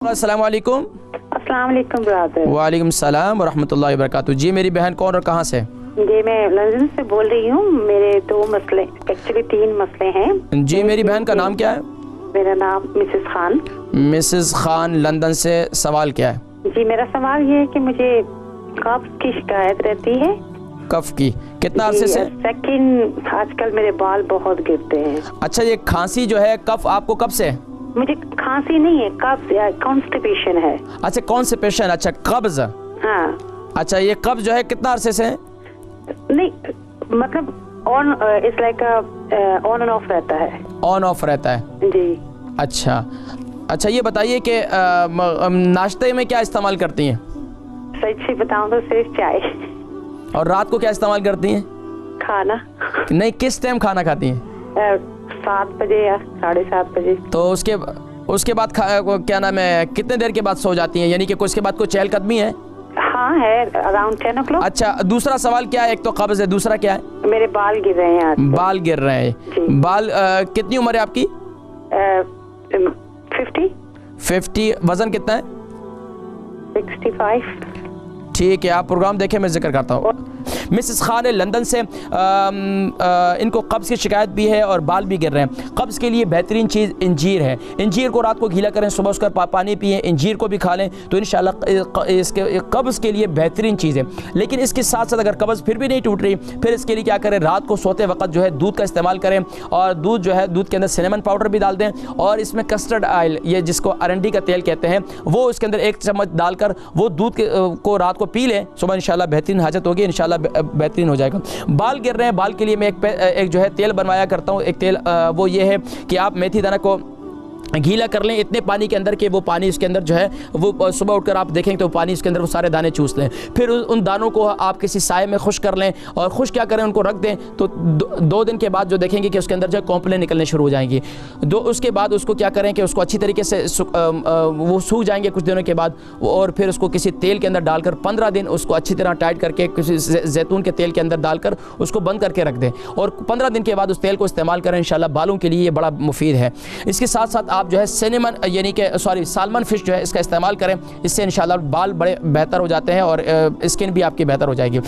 अस्सलाम वालेकुम। अस्सलाम वालेकुम ब्रदर। वालेकुम सलाम व रहमतुल्लाहि व बरकातुहू। जी मेरी बहन कौन और कहाँ से? जी मैं लंदन से बोल रही हूँ। मेरे दो मसले, एक्चुअली 3 मसले हैं। जी मेरी बहन का नाम क्या है? मेरा नाम Mrs Khan. Mrs Khan, London से। सवाल क्या है? जी मेरा सवाल ये है कि मुझे कब्ज की शिकायत रहती है। कफ की? कितना अरसे से? सेकंड, आजकल मेरे बाल बहुत गिरते हैं। अच्छा, ये खांसी जो है, कफ आपको कब से? मुझे खांसी नहीं है, कब्ज या कॉन्स्टिपेशन है। अच्छा कॉन्स्टिपेशन, अच्छा कब्ज। हाँ। अच्छा ये कब्ज जो है कितना अरसे से है? नहीं मतलब on, it's like on end of रहता है। ऑन ऑफ रहता है? जी। अच्छा अच्छा, ये बताइए कि नाश्ते में क्या इस्तेमाल करती हैं? सच से बताऊँ तो सिर्फ चाय। और रात को क्या इस्तेमाल करती हैं? खाना। नहीं, किस टाइम खाना खाती हैं? 7 बजे या 7:30 बजे। तो उसके बाद क्या नाम है, कितने देर के बाद सो जाती हैं? यानी कि उसके बाद कोई चहलकदमी है? हाँ है, अराउंड 10 o'clock। अच्छा, दूसरा सवाल क्या है? एक तो कब्ज है, दूसरा क्या है? मेरे बाल गिर रहे हैं आज। बाल गिर रहे हैं। बाल कितनी उम्र है आपकी? 50। वजन कितना है? 65। ठीक है, आप प्रोग्राम देखें, मैं जिक्र करता हूँ। मिसेस खान है लंदन से। इनको कब्ज़ की शिकायत भी है और बाल भी गिर रहे हैं। कब्ज़ के लिए बेहतरीन चीज़ इंजीर है। इंजीर को रात को गीला करें, सुबह उसका पानी पिएं, इंजीर को भी खा लें तो इंशाल्लाह इसके कब्ज़ के लिए बेहतरीन चीज़ है। लेकिन इसके साथ साथ अगर कब्ज़ फिर भी नहीं टूट रही, फिर इसके लिए क्या करें, रात को सोते वक्त जो है दूध का इस्तेमाल करें। और दूध जो है, दूध के अंदर सिनेमन पाउडर भी डाल दें और इसमें कस्टर्ड ऑयल, ये जिसको अरंडी का तेल कहते हैं, वो इसके अंदर 1 चम्मच डालकर वो दूध को रात को पी लें। सुबह इंशाल्लाह बेहतरीन हाजत होगी, इंशाल्लाह बेहतरीन हो जाएगा। बाल गिर रहे हैं, बाल के लिए मैं एक जो है तेल बनवाया करता हूँ। एक तेल वो ये है कि आप मेथी दाना को गीला कर लें इतने पानी के अंदर कि वो पानी इसके अंदर जो है वो सुबह उठकर आप देखेंगे तो पानी इसके अंदर वो सारे दाने चूस लें। फिर उन दानों को आप किसी साए में खुश कर लें और खुश क्या करें, उनको रख दें तो 2 दिन के बाद जो देखेंगे कि उसके अंदर जो कॉम्प्लें निकलने शुरू हो जाएंगी। उसके बाद उसको क्या करें कि उसको अच्छी तरीके से वो सूख जाएंगे कुछ दिनों के बाद, और फिर उसको किसी तेल के अंदर डालकर 15 दिन उसको अच्छी तरह टाइट करके किसी जैतून के तेल के अंदर डालकर उसको बंद करके रख दें और 15 दिन के बाद उस तेल को इस्तेमाल करें। इंशाल्लाह बालों के लिए ये बड़ा मुफीद है। इसके साथ साथ आप जो है सिनेमन यानी कि सालमन फिश जो है इसका इस्तेमाल करें। इससे इंशाल्लाह बाल बड़े बेहतर हो जाते हैं और स्किन भी आपकी बेहतर हो जाएगी।